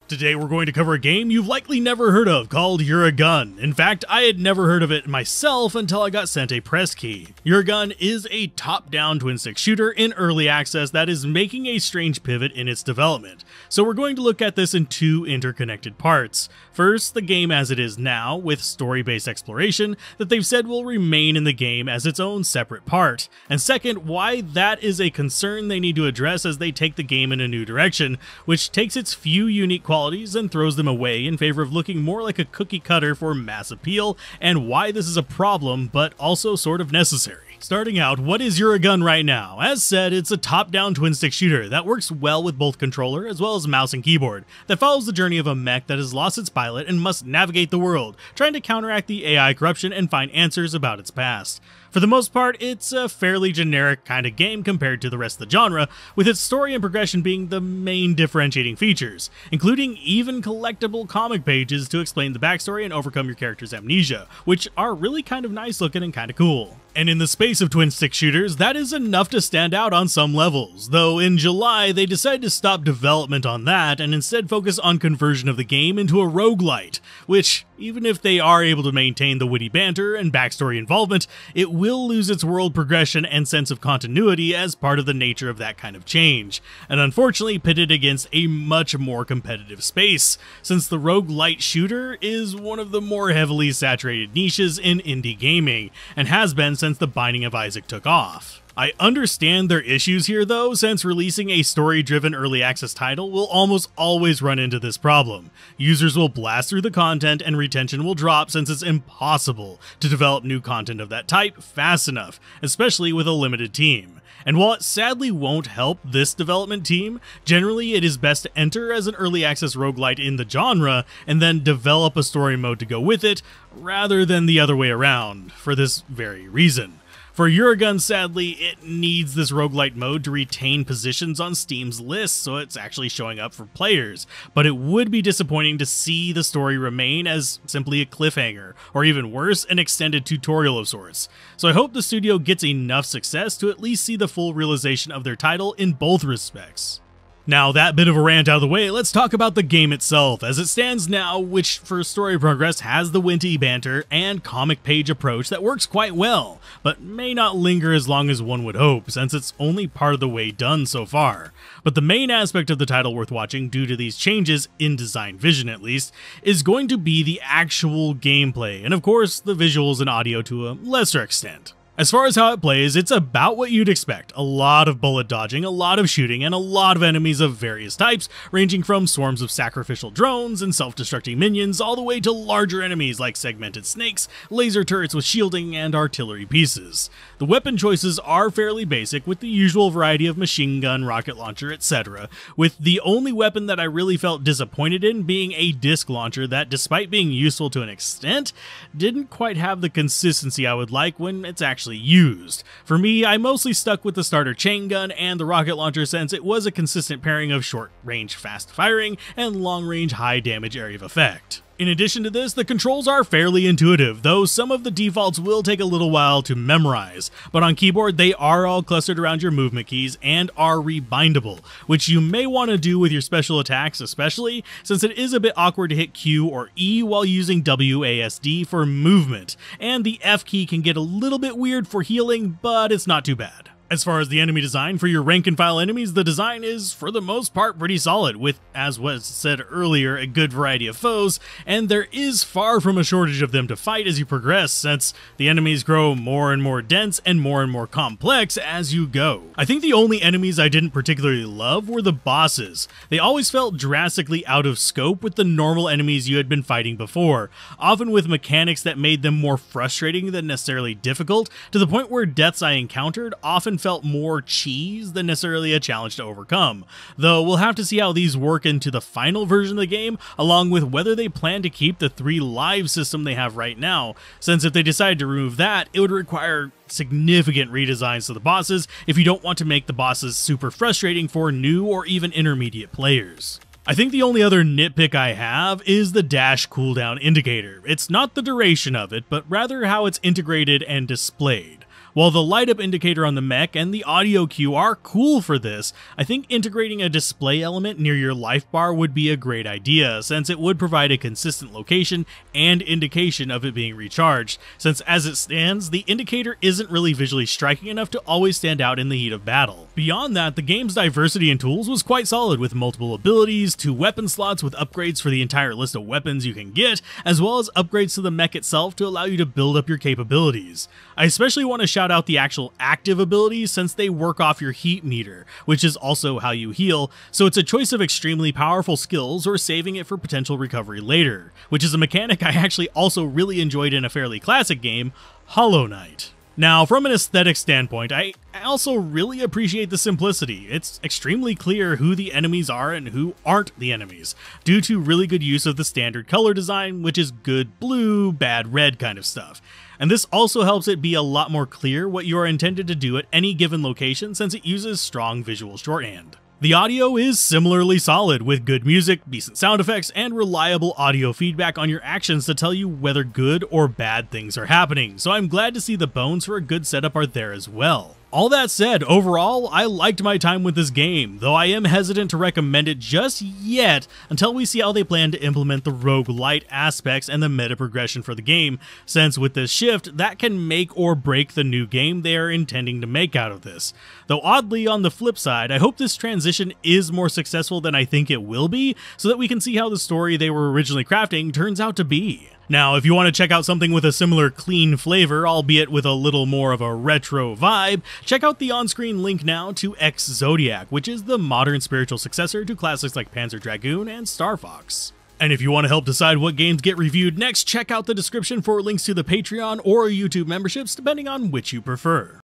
Today we're going to cover a game you've likely never heard of called Uragun. In fact, I had never heard of it myself until I got sent a press key. Uragun is a top-down twin-stick shooter in early access that is making a strange pivot in its development. So we're going to look at this in two interconnected parts. First, the game as it is now, with story-based exploration that they've said will remain in the game as its own separate part. And second, why that is a concern they need to address as they take the game in a new direction, which takes its few unique qualities and throws them away in favor of looking more like a cookie cutter for mass appeal, and why this is a problem, but also sort of necessary. Starting out, what is Uragun right now? As said, it's a top-down twin-stick shooter that works well with both controller as well as mouse and keyboard, that follows the journey of a mech that has lost its pilot and must navigate the world, trying to counteract the AI corruption and find answers about its past. For the most part, it's a fairly generic kind of game compared to the rest of the genre, with its story and progression being the main differentiating features, including even collectible comic pages to explain the backstory and overcome your character's amnesia, which are really kind of nice looking and kind of cool. And in the space of twin-stick shooters, that is enough to stand out on some levels, though in July they decided to stop development on that and instead focus on conversion of the game into a roguelite, which, even if they are able to maintain the witty banter and backstory involvement, it will lose its world progression and sense of continuity as part of the nature of that kind of change, and unfortunately pitted against a much more competitive space, since the roguelite shooter is one of the more heavily saturated niches in indie gaming, and has been since The Binding of Isaac took off. I understand their issues here though, since releasing a story-driven early access title will almost always run into this problem. Users will blast through the content and retention will drop since it's impossible to develop new content of that type fast enough, especially with a limited team. And while it sadly won't help this development team, generally it is best to enter as an early access roguelite in the genre and then develop a story mode to go with it, rather than the other way around, for this very reason. For Uragun, sadly, it needs this roguelite mode to retain positions on Steam's list so it's actually showing up for players, but it would be disappointing to see the story remain as simply a cliffhanger, or even worse, an extended tutorial of sorts. So I hope the studio gets enough success to at least see the full realization of their title in both respects. Now, that bit of a rant out of the way, let's talk about the game itself as it stands now, which for story progress has the witty banter and comic page approach that works quite well, but may not linger as long as one would hope, since it's only part of the way done so far. But the main aspect of the title worth watching, due to these changes, in design vision at least, is going to be the actual gameplay, and of course the visuals and audio to a lesser extent. As far as how it plays, it's about what you'd expect. A lot of bullet dodging, a lot of shooting, and a lot of enemies of various types, ranging from swarms of sacrificial drones and self-destructing minions, all the way to larger enemies like segmented snakes, laser turrets with shielding, and artillery pieces. The weapon choices are fairly basic, with the usual variety of machine gun, rocket launcher, etc., with the only weapon that I really felt disappointed in being a disc launcher that, despite being useful to an extent, didn't quite have the consistency I would like when it's actually used. For me, I mostly stuck with the starter chain gun and the rocket launcher since it was a consistent pairing of short-range fast firing and long-range high damage area of effect. In addition to this, the controls are fairly intuitive, though some of the defaults will take a little while to memorize, but on keyboard they are all clustered around your movement keys and are rebindable, which you may want to do with your special attacks especially, since it is a bit awkward to hit Q or E while using WASD for movement, and the F key can get a little bit weird for healing, but it's not too bad. As far as the enemy design, for your rank and file enemies, the design is, for the most part, pretty solid, with, as was said earlier, a good variety of foes, and there is far from a shortage of them to fight as you progress, since the enemies grow more and more dense and more complex as you go. I think the only enemies I didn't particularly love were the bosses. They always felt drastically out of scope with the normal enemies you had been fighting before, often with mechanics that made them more frustrating than necessarily difficult, to the point where deaths I encountered often felt more cheese than necessarily a challenge to overcome, though we'll have to see how these work into the final version of the game, along with whether they plan to keep the 3 live system they have right now, since if they decide to remove that, it would require significant redesigns to the bosses if you don't want to make the bosses super frustrating for new or even intermediate players. I think the only other nitpick I have is the dash cooldown indicator. It's not the duration of it, but rather how it's integrated and displayed. While the light up indicator on the mech and the audio cue are cool for this, I think integrating a display element near your life bar would be a great idea, since it would provide a consistent location and indication of it being recharged, since as it stands, the indicator isn't really visually striking enough to always stand out in the heat of battle. Beyond that, the game's diversity in tools was quite solid, with multiple abilities, 2 weapon slots with upgrades for the entire list of weapons you can get, as well as upgrades to the mech itself to allow you to build up your capabilities. I especially want to shout out the actual active abilities, since they work off your heat meter, which is also how you heal, so it's a choice of extremely powerful skills or saving it for potential recovery later, which is a mechanic I actually also really enjoyed in a fairly classic game, Hollow Knight. Now, from an aesthetic standpoint, I also really appreciate the simplicity. It's extremely clear who the enemies are and who aren't the enemies, due to really good use of the standard color design, which is good blue, bad red kind of stuff. And this also helps it be a lot more clear what you are intended to do at any given location, since it uses strong visual shorthand. The audio is similarly solid, with good music, decent sound effects, and reliable audio feedback on your actions to tell you whether good or bad things are happening, so I'm glad to see the bones for a good setup are there as well. All that said, overall, I liked my time with this game, though I am hesitant to recommend it just yet until we see how they plan to implement the roguelite aspects and the meta progression for the game, since with this shift, that can make or break the new game they are intending to make out of this. Though oddly, on the flip side, I hope this transition is more successful than I think it will be, so that we can see how the story they were originally crafting turns out to be. Now, if you want to check out something with a similar clean flavor, albeit with a little more of a retro vibe, check out the on-screen link now to X Zodiac, which is the modern spiritual successor to classics like Panzer Dragoon and Star Fox. And if you want to help decide what games get reviewed next, check out the description for links to the Patreon or YouTube memberships, depending on which you prefer.